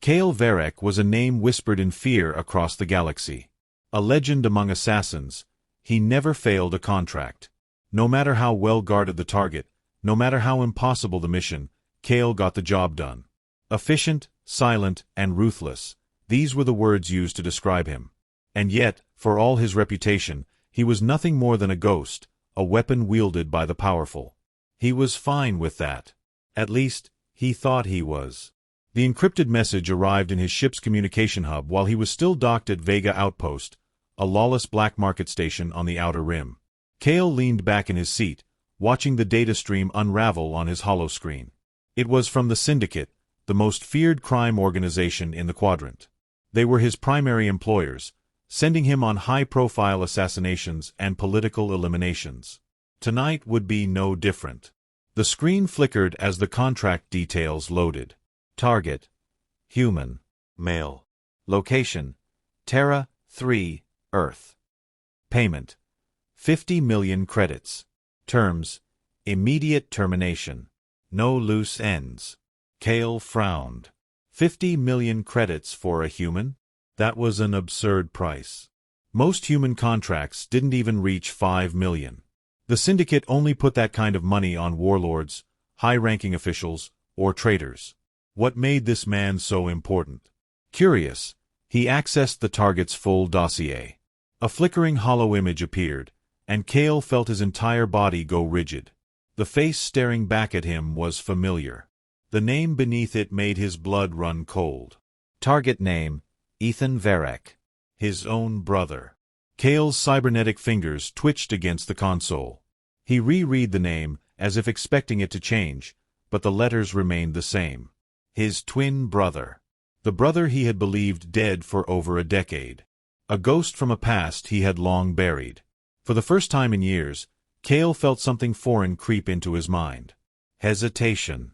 Kale Varek was a name whispered in fear across the galaxy. A legend among assassins, he never failed a contract. No matter how well guarded the target, no matter how impossible the mission, Kale got the job done. Efficient, silent, and ruthless, these were the words used to describe him. And yet, for all his reputation, he was nothing more than a ghost, a weapon wielded by the powerful. He was fine with that. At least, he thought he was. The encrypted message arrived in his ship's communication hub while he was still docked at Vega Outpost, a lawless black market station on the Outer Rim. Kale leaned back in his seat, watching the data stream unravel on his holoscreen. It was from the Syndicate, the most feared crime organization in the quadrant. They were his primary employers, sending him on high-profile assassinations and political eliminations. Tonight would be no different. The screen flickered as the contract details loaded. Target: human, male. Location: Terra 3, Earth. Payment: 50 million credits. Terms: immediate termination. No loose ends. Kale frowned. 50 million credits for a human? That was an absurd price. Most human contracts didn't even reach 5 million. The Syndicate only put that kind of money on warlords, high-ranking officials, or traitors. What made this man so important? Curious, he accessed the target's full dossier. A flickering hollow image appeared, and Kale felt his entire body go rigid. The face staring back at him was familiar. The name beneath it made his blood run cold. Target name: Ethan Varek. His own brother. Kale's cybernetic fingers twitched against the console. He reread the name, as if expecting it to change, but the letters remained the same. His twin brother. The brother he had believed dead for over a decade. A ghost from a past he had long buried. For the first time in years, Kale felt something foreign creep into his mind. Hesitation.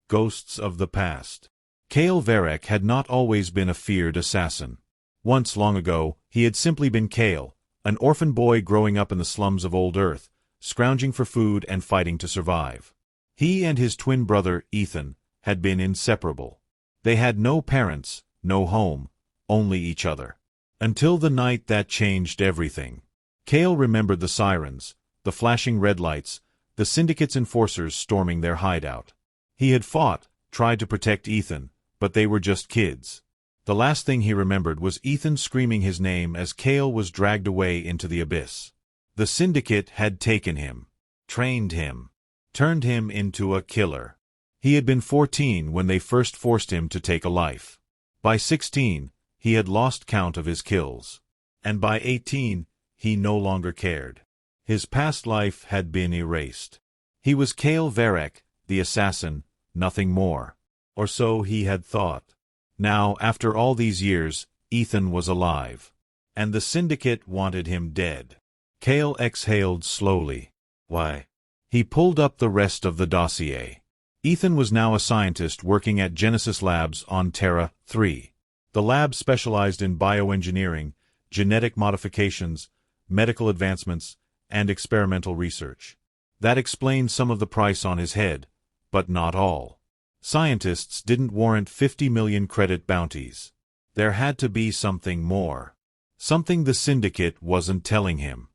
Ghosts of the past. Kale Varek had not always been a feared assassin. Once, long ago, he had simply been Kale, an orphan boy growing up in the slums of Old Earth, scrounging for food and fighting to survive. He and his twin brother, Ethan, had been inseparable. They had no parents, no home, only each other. Until the night that changed everything. Kale remembered the sirens, the flashing red lights, the Syndicate's enforcers storming their hideout. He had fought, tried to protect Ethan, but they were just kids. The last thing he remembered was Ethan screaming his name as Kale was dragged away into the abyss. The Syndicate had taken him, trained him, turned him into a killer. He had been 14 when they first forced him to take a life. By 16, he had lost count of his kills. And by 18, he no longer cared. His past life had been erased. He was Kale Varek, the assassin, nothing more. Or so he had thought. Now, after all these years, Ethan was alive. And the Syndicate wanted him dead. Kale exhaled slowly. Why? He pulled up the rest of the dossier. Ethan was now a scientist working at Genesis Labs on Terra 3. The lab specialized in bioengineering, genetic modifications, medical advancements, and experimental research. That explained some of the price on his head, but not all. Scientists didn't warrant 50 million credit bounties. There had to be something more. Something the Syndicate wasn't telling him.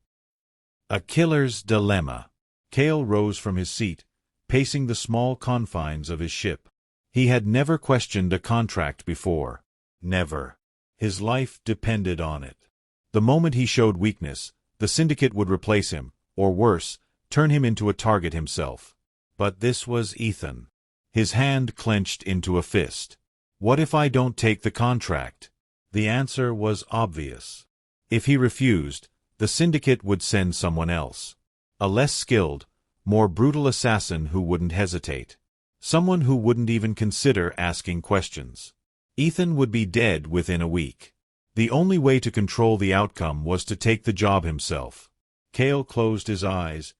A killer's dilemma. Kale rose from his seat, pacing the small confines of his ship. He had never questioned a contract before. Never. His life depended on it. The moment he showed weakness, the Syndicate would replace him, or worse, turn him into a target himself. But this was Ethan. His hand clenched into a fist. What if I don't take the contract? The answer was obvious. If he refused, the Syndicate would send someone else. A less skilled, more brutal assassin who wouldn't hesitate. Someone who wouldn't even consider asking questions. Ethan would be dead within a week. The only way to control the outcome was to take the job himself. Kale closed his eyes,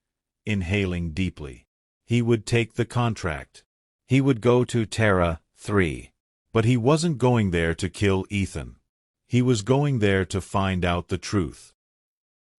inhaling deeply. He would take the contract. He would go to Terra 3. But he wasn't going there to kill Ethan. He was going there to find out the truth.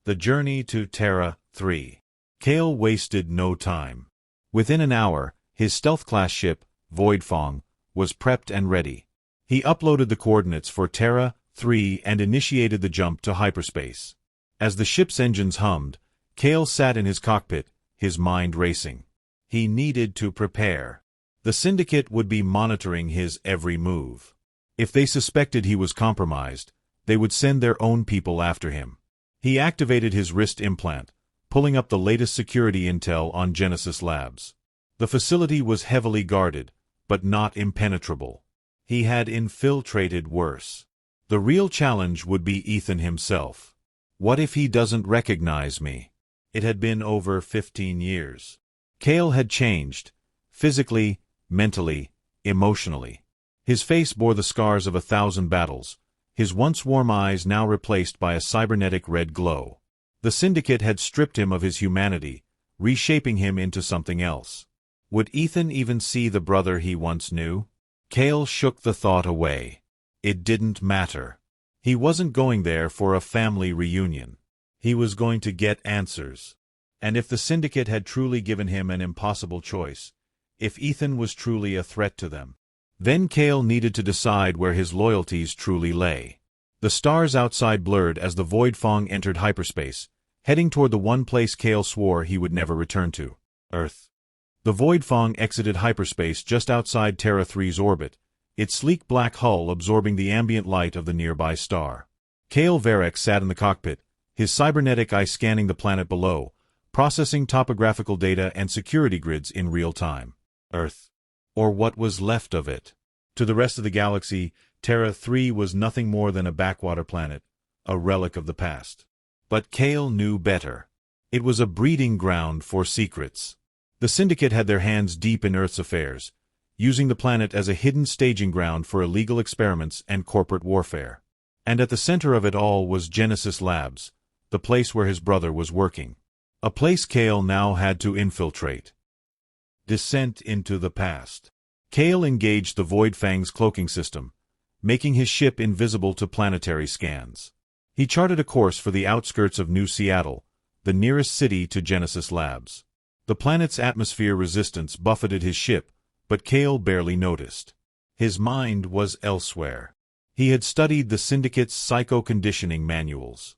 The journey to Terra 3. Kale wasted no time. Within an hour, his stealth-class ship, Voidfang, was prepped and ready. He uploaded the coordinates for Terra 3 and initiated the jump to hyperspace. As the ship's engines hummed, Kale sat in his cockpit, his mind racing. He needed to prepare. The Syndicate would be monitoring his every move. If they suspected he was compromised, they would send their own people after him. He activated his wrist implant, pulling up the latest security intel on Genesis Labs. The facility was heavily guarded, but not impenetrable. He had infiltrated worse. The real challenge would be Ethan himself. What if he doesn't recognize me? It had been over 15 years. Kale had changed, physically, mentally, emotionally. His face bore the scars of 1,000 battles, his once warm eyes now replaced by a cybernetic red glow. The Syndicate had stripped him of his humanity, reshaping him into something else. Would Ethan even see the brother he once knew? Kale shook the thought away. It didn't matter. He wasn't going there for a family reunion. He was going to get answers. And if the Syndicate had truly given him an impossible choice, if Ethan was truly a threat to them, then Kale needed to decide where his loyalties truly lay. The stars outside blurred as the Void Fong entered hyperspace, heading toward the one place Kale swore he would never return to, Earth. The Void Fong exited hyperspace just outside Terra 3's orbit, its sleek black hull absorbing the ambient light of the nearby star. Kale Varek sat in the cockpit, his cybernetic eye scanning the planet below, processing topographical data and security grids in real time. Earth. Or what was left of it. To the rest of the galaxy, Terra 3 was nothing more than a backwater planet, a relic of the past. But Kale knew better. It was a breeding ground for secrets. The Syndicate had their hands deep in Earth's affairs, using the planet as a hidden staging ground for illegal experiments and corporate warfare. And at the center of it all was Genesis Labs, the place where his brother was working. A place Kale now had to infiltrate. Descent into the past. Kale engaged the Void Fang's cloaking system, making his ship invisible to planetary scans. He charted a course for the outskirts of New Seattle, the nearest city to Genesis Labs. The planet's atmosphere resistance buffeted his ship, but Kale barely noticed. His mind was elsewhere. He had studied the Syndicate's psycho-conditioning manuals.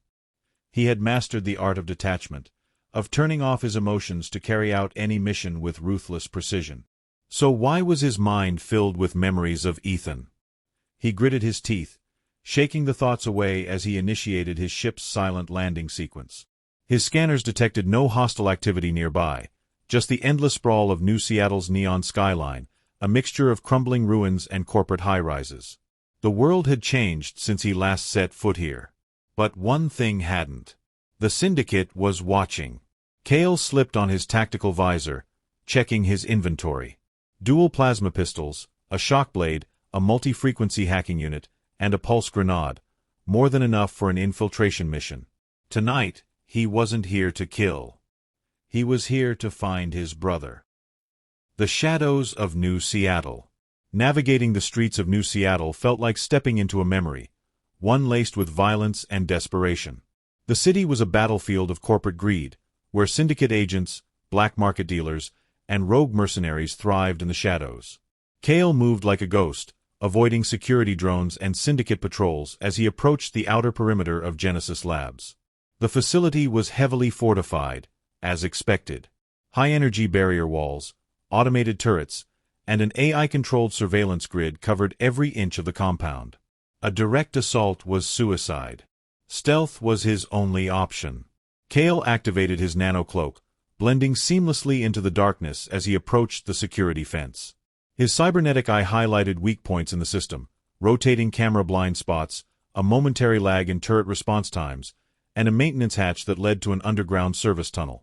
He had mastered the art of detachment, of turning off his emotions to carry out any mission with ruthless precision. So why was his mind filled with memories of Ethan? He gritted his teeth, shaking the thoughts away as he initiated his ship's silent landing sequence. His scanners detected no hostile activity nearby, just the endless sprawl of New Seattle's neon skyline, a mixture of crumbling ruins and corporate high-rises. The world had changed since he last set foot here. But one thing hadn't. The Syndicate was watching. Kale slipped on his tactical visor, checking his inventory. Dual plasma pistols, a shock blade, a multi-frequency hacking unit, and a pulse grenade, more than enough for an infiltration mission. Tonight, he wasn't here to kill. He was here to find his brother. The shadows of New Seattle. Navigating the streets of New Seattle felt like stepping into a memory, one laced with violence and desperation. The city was a battlefield of corporate greed, where Syndicate agents, black market dealers, and rogue mercenaries thrived in the shadows. Kale moved like a ghost, avoiding security drones and Syndicate patrols as he approached the outer perimeter of Genesis Labs. The facility was heavily fortified, as expected. High-energy barrier walls, automated turrets, and an AI-controlled surveillance grid covered every inch of the compound. A direct assault was suicide. Stealth was his only option. Kale activated his nano-cloak, blending seamlessly into the darkness as he approached the security fence. His cybernetic eye highlighted weak points in the system, rotating camera blind spots, a momentary lag in turret response times, and a maintenance hatch that led to an underground service tunnel.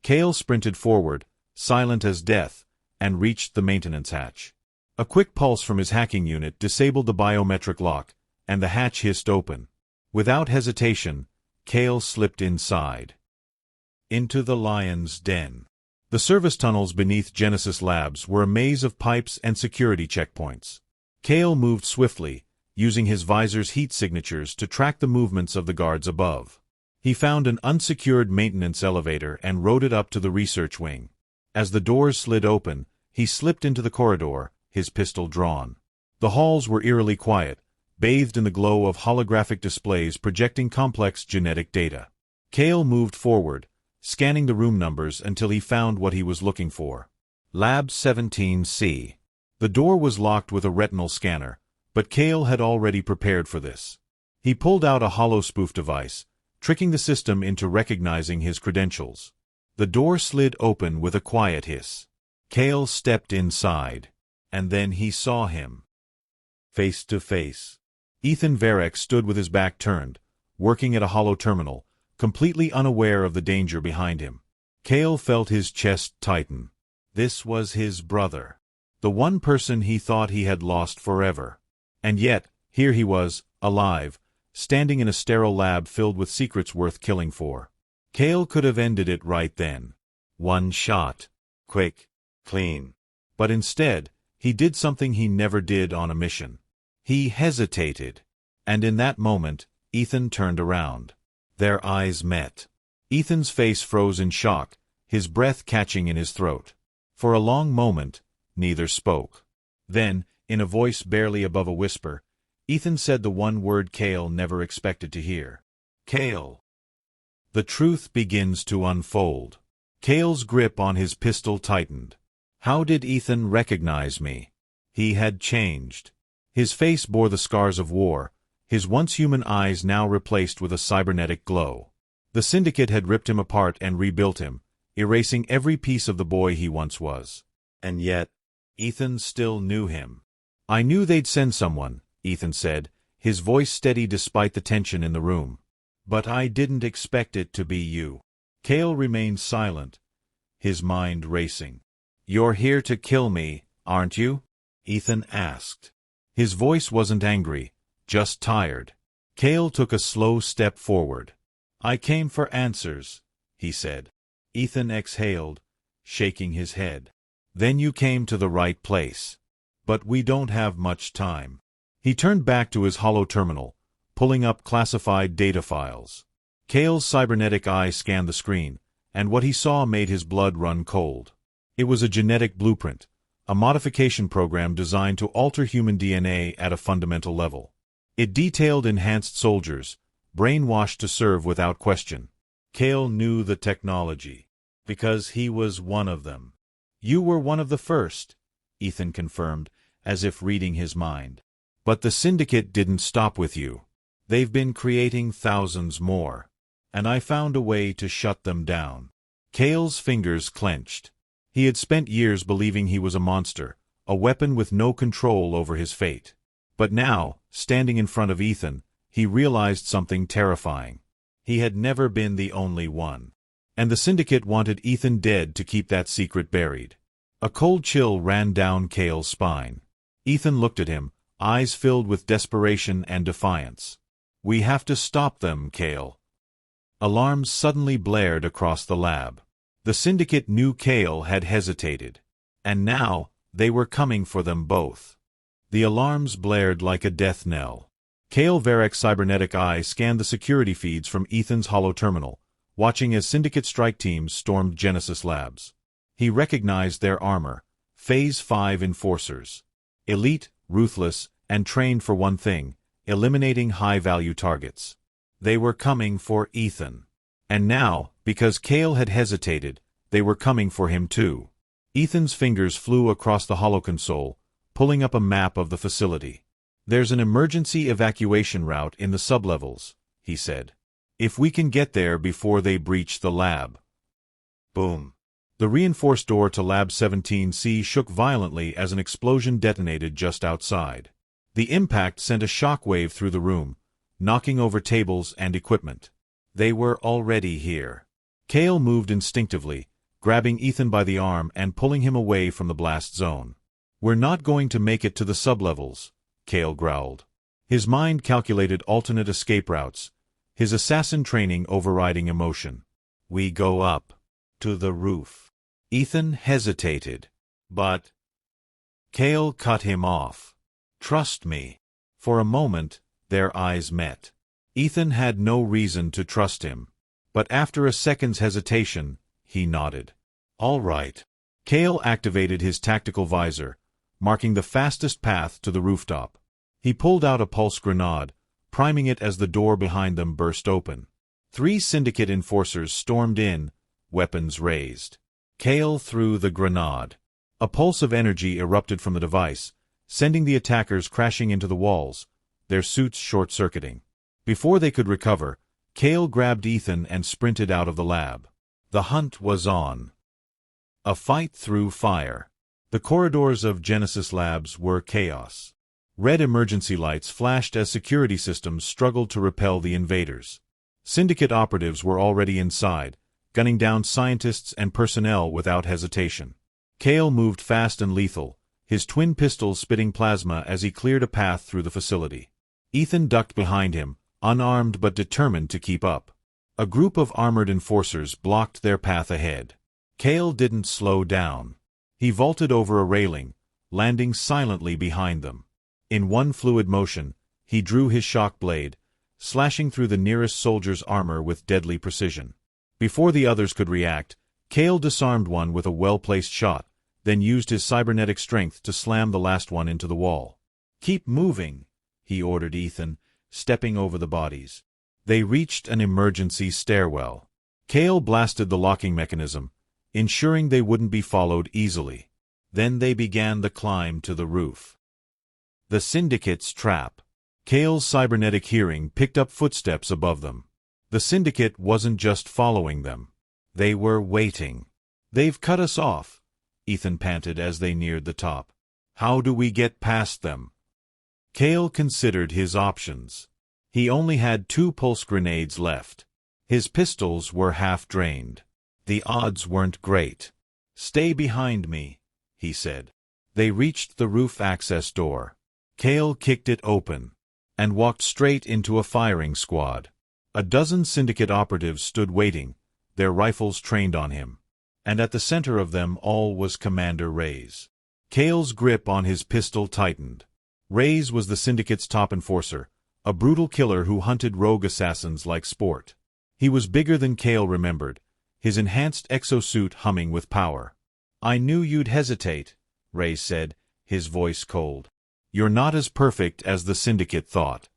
Kale sprinted forward, silent as death, and reached the maintenance hatch. A quick pulse from his hacking unit disabled the biometric lock, and the hatch hissed open. Without hesitation, Kale slipped inside. Into the lion's den. The service tunnels beneath Genesis Labs were a maze of pipes and security checkpoints. Kale moved swiftly, using his visor's heat signatures to track the movements of the guards above. He found an unsecured maintenance elevator and rode it up to the research wing. As the doors slid open, he slipped into the corridor, his pistol drawn. The halls were eerily quiet, bathed in the glow of holographic displays projecting complex genetic data. Cale moved forward, scanning the room numbers until he found what he was looking for. Lab 17C. The door was locked with a retinal scanner, but Cale had already prepared for this. He pulled out a hollow spoof device, tricking the system into recognizing his credentials. The door slid open with a quiet hiss. Cale stepped inside, and then he saw him. Face to face. Ethan Varek stood with his back turned, working at a hollow terminal, completely unaware of the danger behind him. Cale felt his chest tighten. This was his brother. The one person he thought he had lost forever. And yet, here he was, alive, standing in a sterile lab filled with secrets worth killing for. Cale could have ended it right then. One shot. Quick. Clean. But instead, he did something he never did on a mission. He hesitated. And in that moment, Ethan turned around. Their eyes met. Ethan's face froze in shock, his breath catching in his throat. For a long moment, neither spoke. Then, in a voice barely above a whisper, Ethan said the one word Cale never expected to hear. Cale. The truth begins to unfold. Cale's grip on his pistol tightened. How did Ethan recognize me? He had changed. His face bore the scars of war, his once human eyes now replaced with a cybernetic glow. The Syndicate had ripped him apart and rebuilt him, erasing every piece of the boy he once was. And yet, Ethan still knew him. I knew they'd send someone, Ethan said, his voice steady despite the tension in the room. But I didn't expect it to be you. Cale remained silent, his mind racing. You're here to kill me, aren't you? Ethan asked. His voice wasn't angry, just tired. Cale took a slow step forward. I came for answers, he said. Ethan exhaled, shaking his head. Then you came to the right place. But we don't have much time. He turned back to his hollow terminal, pulling up classified data files. Cale's cybernetic eye scanned the screen, and what he saw made his blood run cold. It was a genetic blueprint, a modification program designed to alter human DNA at a fundamental level. It detailed enhanced soldiers, brainwashed to serve without question. Cale knew the technology, because he was one of them. You were one of the first, Ethan confirmed, as if reading his mind. But the Syndicate didn't stop with you. They've been creating thousands more. And I found a way to shut them down. Cale's fingers clenched. He had spent years believing he was a monster, a weapon with no control over his fate. But now, standing in front of Ethan, he realized something terrifying. He had never been the only one. And the Syndicate wanted Ethan dead to keep that secret buried. A cold chill ran down Cale's spine. Ethan looked at him, eyes filled with desperation and defiance. We have to stop them, Cale. Alarms suddenly blared across the lab. The Syndicate knew Cale had hesitated. And now, they were coming for them both. The alarms blared like a death knell. Cale Varek's cybernetic eye scanned the security feeds from Ethan's hollow terminal, watching as Syndicate strike teams stormed Genesis Labs. He recognized their armor, Phase 5 Enforcers. Elite, ruthless, and trained for one thing, eliminating high-value targets. They were coming for Ethan. And now, because Cale had hesitated, they were coming for him too. Ethan's fingers flew across the holoconsole, pulling up a map of the facility. There's an emergency evacuation route in the sublevels, he said. If we can get there before they breach the lab. Boom. The reinforced door to Lab 17C shook violently as an explosion detonated just outside. The impact sent a shockwave through the room, knocking over tables and equipment. They were already here. Cale moved instinctively, grabbing Ethan by the arm and pulling him away from the blast zone. We're not going to make it to the sublevels, Cale growled. His mind calculated alternate escape routes, his assassin training overriding emotion. We go up. To the roof. Ethan hesitated. But Cale cut him off. Trust me. For a moment, their eyes met. Ethan had no reason to trust him. But after a second's hesitation, he nodded. All right. Cale activated his tactical visor, marking the fastest path to the rooftop. He pulled out a pulse grenade, priming it as the door behind them burst open. 3 syndicate enforcers stormed in, weapons raised. Kale threw the grenade. A pulse of energy erupted from the device, sending the attackers crashing into the walls, their suits short-circuiting. Before they could recover, Kale grabbed Ethan and sprinted out of the lab. The hunt was on. A fight through fire. The corridors of Genesis Labs were chaos. Red emergency lights flashed as security systems struggled to repel the invaders. Syndicate operatives were already inside, gunning down scientists and personnel without hesitation. Kale moved fast and lethal, his twin pistols spitting plasma as he cleared a path through the facility. Ethan ducked behind him, unarmed but determined to keep up. A group of armored enforcers blocked their path ahead. Kale didn't slow down. He vaulted over a railing, landing silently behind them. In one fluid motion, he drew his shock blade, slashing through the nearest soldier's armor with deadly precision. Before the others could react, Kale disarmed one with a well-placed shot, then used his cybernetic strength to slam the last one into the wall. "Keep moving," he ordered Ethan, stepping over the bodies. They reached an emergency stairwell. Kale blasted the locking mechanism, ensuring they wouldn't be followed easily. Then they began the climb to the roof. The Syndicate's trap. Kale's cybernetic hearing picked up footsteps above them. The Syndicate wasn't just following them. They were waiting. "They've cut us off," Ethan panted as they neared the top. "How do we get past them?" Kale considered his options. He only had 2 pulse grenades left. His pistols were half drained. The odds weren't great. "Stay behind me," he said. They reached the roof access door. Kale kicked it open and walked straight into a firing squad. A dozen Syndicate operatives stood waiting, their rifles trained on him. And at the center of them all was Commander Reyes. Kale's grip on his pistol tightened. Reyes was the Syndicate's top enforcer, a brutal killer who hunted rogue assassins like sport. He was bigger than Kale remembered, his enhanced exosuit humming with power. "I knew you'd hesitate," Reyes said, his voice cold. "You're not as perfect as the Syndicate thought."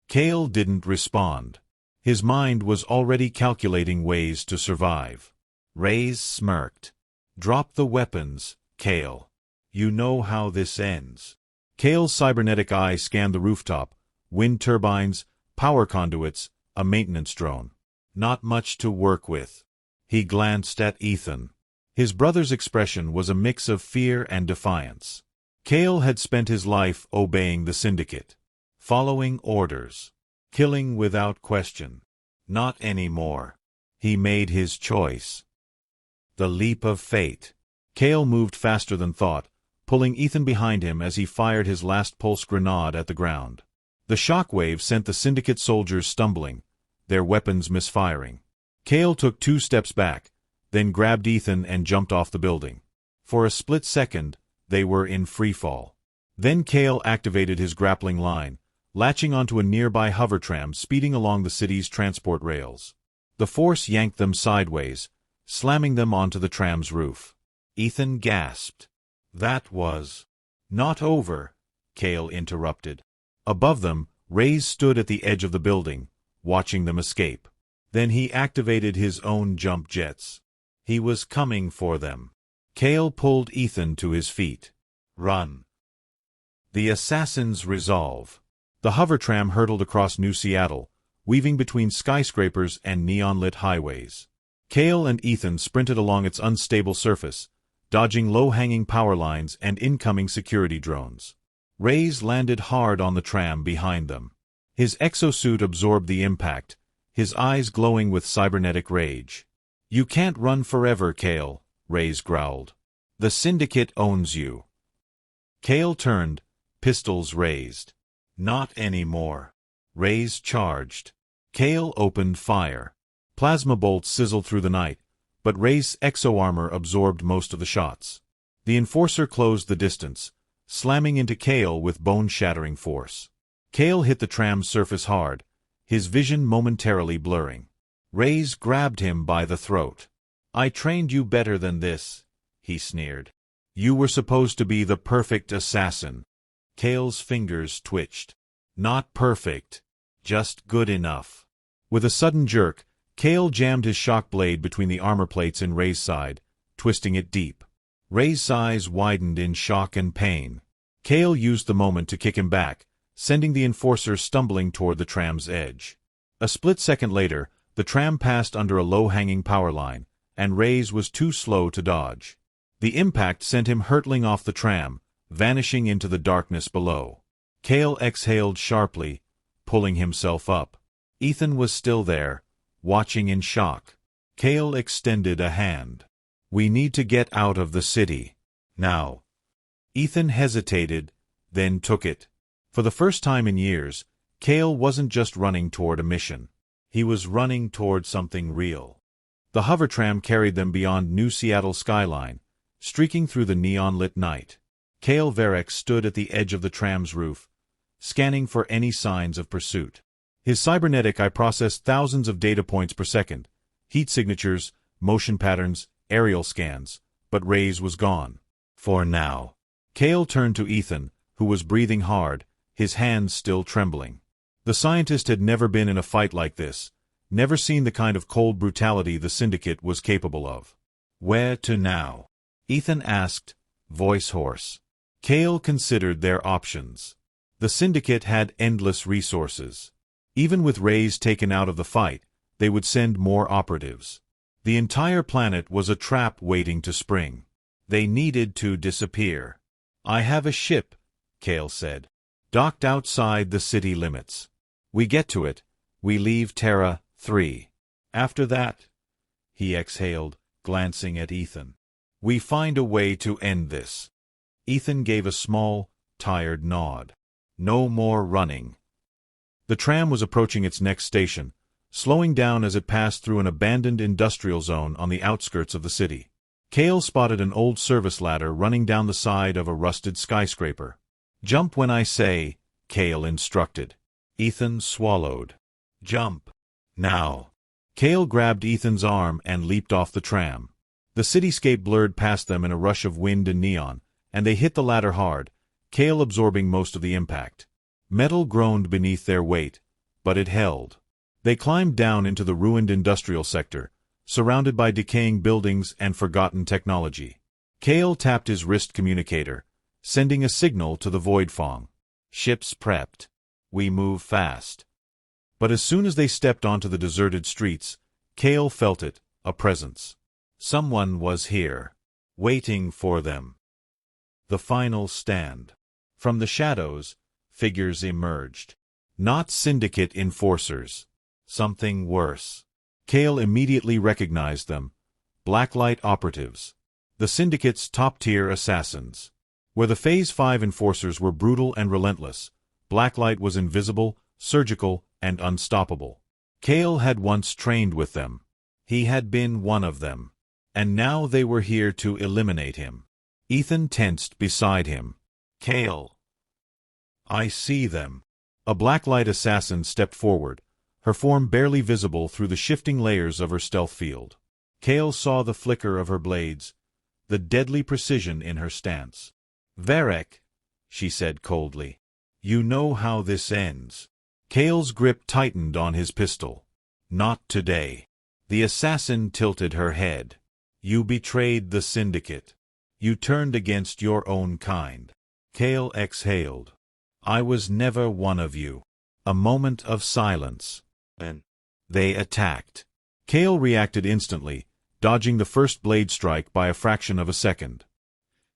Kale didn't respond. His mind was already calculating ways to survive. Reyes smirked. "Drop the weapons, Kale. You know how this ends." Kale's cybernetic eye scanned the rooftop, wind turbines, power conduits, a maintenance drone. Not much to work with. He glanced at Ethan. His brother's expression was a mix of fear and defiance. Kale had spent his life obeying the Syndicate, following orders, killing without question. Not anymore. He made his choice. The leap of fate. Kale moved faster than thought, pulling Ethan behind him as he fired his last pulse grenade at the ground. The shockwave sent the Syndicate soldiers stumbling, their weapons misfiring. Kale took 2 steps back, then grabbed Ethan and jumped off the building. For a split second, they were in freefall. Then Kale activated his grappling line, latching onto a nearby hover tram speeding along the city's transport rails. The force yanked them sideways, slamming them onto the tram's roof. Ethan gasped. "That was not over," Kale interrupted. Above them, Reyes stood at the edge of the building, watching them escape. Then he activated his own jump jets. He was coming for them. Kale pulled Ethan to his feet. "Run." The Assassin's Resolve. The hover tram hurtled across New Seattle, weaving between skyscrapers and neon-lit highways. Kale and Ethan sprinted along its unstable surface, dodging low-hanging power lines and incoming security drones. Reyes landed hard on the tram behind them. His exosuit absorbed the impact, his eyes glowing with cybernetic rage. "You can't run forever, Kale," Reyes growled. "The Syndicate owns you." Kale turned, pistols raised. "Not anymore." Reyes charged. Kale opened fire. Plasma bolts sizzled through the night, but Reyes' exo-armor absorbed most of the shots. The Enforcer closed the distance, slamming into Kale with bone-shattering force. Kale hit the tram's surface hard, his vision momentarily blurring. Reyes grabbed him by the throat. "I trained you better than this," he sneered. You were supposed to be the perfect assassin. Kale's fingers twitched. Not perfect. Just good enough. With a sudden jerk, Kale jammed his shock blade between the armor plates in Ray's side, twisting it deep. Ray's eyes widened in shock and pain. Kale used the moment to kick him back, sending the enforcer stumbling toward the tram's edge. A split second later, the tram passed under a low-hanging power line, and Ray's was too slow to dodge. The impact sent him hurtling off the tram, vanishing into the darkness below. Kale exhaled sharply, pulling himself up. Ethan was still there, watching in shock. Kale extended a hand. We need to get out of the city. Now. Ethan hesitated, then took it. For the first time in years, Kale wasn't just running toward a mission. He was running toward something real. The hover tram carried them beyond New Seattle's skyline, streaking through the neon-lit night. Kale Varek stood at the edge of the tram's roof, scanning for any signs of pursuit. His cybernetic eye processed thousands of data points per second, heat signatures, motion patterns, aerial scans, but Ray's was gone. For now. Kale turned to Ethan, who was breathing hard, his hands still trembling. The scientist had never been in a fight like this, never seen the kind of cold brutality the Syndicate was capable of. Where to now? Ethan asked, voice hoarse. Kale considered their options. The Syndicate had endless resources. Even with Ray's taken out of the fight, they would send more operatives. The entire planet was a trap waiting to spring. They needed to disappear. I have a ship, Kale said. Docked outside the city limits. We get to it. We leave Terra 3. After that, he exhaled, glancing at Ethan. We find a way to end this. Ethan gave a small, tired nod. No more running. The tram was approaching its next station, slowing down as it passed through an abandoned industrial zone on the outskirts of the city. Kale spotted an old service ladder running down the side of a rusted skyscraper. Jump when I say, Kale instructed. Ethan swallowed. Jump. Now. Kale grabbed Ethan's arm and leaped off the tram. The cityscape blurred past them in a rush of wind and neon, and they hit the ladder hard, Kale absorbing most of the impact. Metal groaned beneath their weight, but it held. They climbed down into the ruined industrial sector, surrounded by decaying buildings and forgotten technology. Kale tapped his wrist communicator, sending a signal to the Void Fong. Ships prepped. We move fast. But as soon as they stepped onto the deserted streets, Kale felt it, a presence. Someone was here, waiting for them. The final stand. From the shadows, figures emerged. Not Syndicate enforcers. Something worse. Kale immediately recognized them. Blacklight operatives. The Syndicate's top-tier assassins. Where the Phase 5 enforcers were brutal and relentless, Blacklight was invisible, surgical, and unstoppable. Kale had once trained with them. He had been one of them. And now they were here to eliminate him. Ethan tensed beside him. Kale. I see them. A Blacklight assassin stepped forward, her form barely visible through the shifting layers of her stealth field. Kale saw the flicker of her blades, the deadly precision in her stance. Varek, she said coldly. You know how this ends. Kale's grip tightened on his pistol. Not today. The assassin tilted her head. You betrayed the Syndicate. You turned against your own kind. Kale exhaled. I was never one of you. A moment of silence. And they attacked. Kale reacted instantly, dodging the first blade strike by a fraction of a second.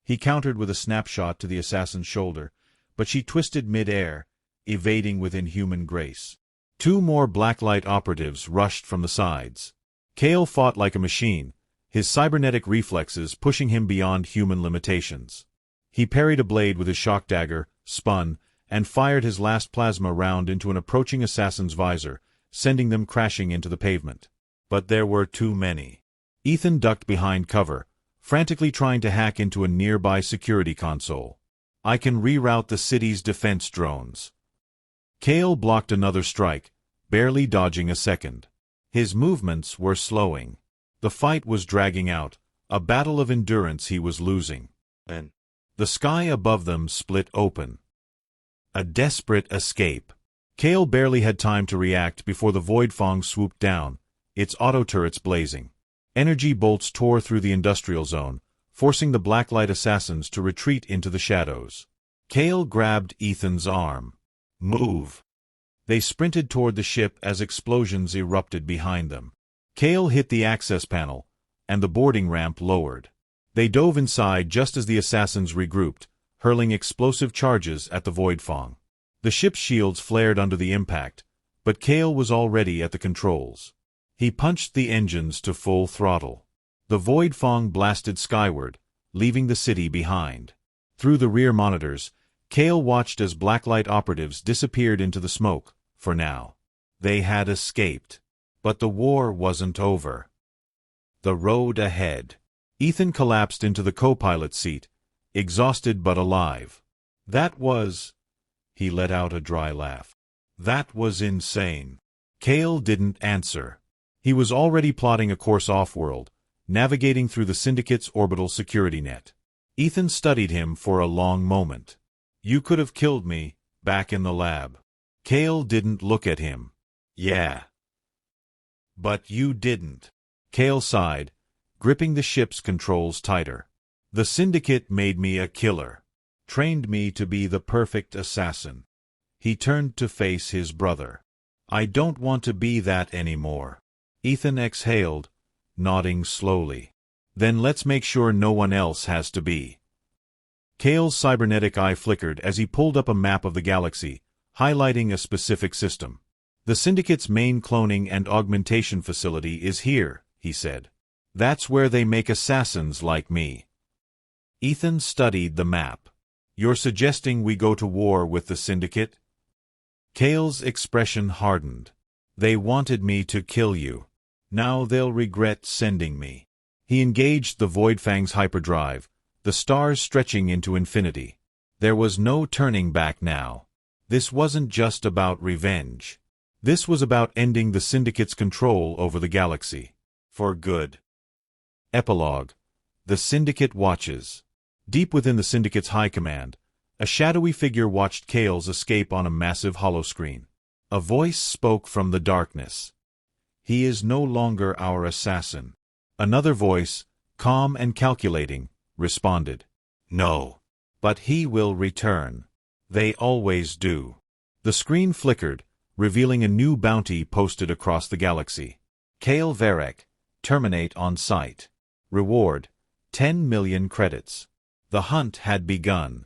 He countered with a snapshot to the assassin's shoulder, but she twisted mid-air, evading with inhuman grace. Two more Blacklight operatives rushed from the sides. Kale fought like a machine, his cybernetic reflexes pushing him beyond human limitations. He parried a blade with his shock dagger, spun, and fired his last plasma round into an approaching assassin's visor, sending them crashing into the pavement. But there were too many. Ethan ducked behind cover, frantically trying to hack into a nearby security console. I can reroute the city's defense drones. Kale blocked another strike, barely dodging a second. His movements were slowing. The fight was dragging out, a battle of endurance he was losing. And The sky above them split open. A desperate escape. Kale barely had time to react before the Void Fong swooped down, its auto-turrets blazing. Energy bolts tore through the industrial zone, forcing the blacklight assassins to retreat into the shadows. Kale grabbed Ethan's arm. "Move!" They sprinted toward the ship as explosions erupted behind them. Kale hit the access panel, and the boarding ramp lowered. They dove inside just as the assassins regrouped, hurling explosive charges at the Void Fong. The ship's shields flared under the impact, but Kale was already at the controls. He punched the engines to full throttle. The Void Fong blasted skyward, leaving the city behind. Through the rear monitors, Kale watched as blacklight operatives disappeared into the smoke, for now. They had escaped. But the war wasn't over. The road ahead. Ethan collapsed into the co-pilot seat, exhausted but alive. That was... He let out a dry laugh. That was insane. Kale didn't answer. He was already plotting a course off-world, navigating through the Syndicate's orbital security net. Ethan studied him for a long moment. "You could have killed me, back in the lab." Kale didn't look at him. "Yeah. But you didn't." Kale sighed, gripping the ship's controls tighter. "The Syndicate made me a killer. Trained me to be the perfect assassin." He turned to face his brother. "I don't want to be that anymore." Ethan exhaled, nodding slowly. "Then let's make sure no one else has to be." Kale's cybernetic eye flickered as he pulled up a map of the galaxy, highlighting a specific system. "The Syndicate's main cloning and augmentation facility is here," he said. "That's where they make assassins like me." Ethan studied the map. "You're suggesting we go to war with the Syndicate?" Kale's expression hardened. "They wanted me to kill you. Now they'll regret sending me." He engaged the Void Fang's hyperdrive, the stars stretching into infinity. There was no turning back now. This wasn't just about revenge. This was about ending the Syndicate's control over the galaxy. For good. Epilogue. The Syndicate watches. Deep within the Syndicate's high command, a shadowy figure watched Kale's escape on a massive holoscreen. A voice spoke from the darkness. "He is no longer our assassin." Another voice, calm and calculating, responded. "No. But he will return. They always do." The screen flickered, revealing a new bounty posted across the galaxy. Kale Varek, terminate on sight. Reward, 10 million credits. The hunt had begun.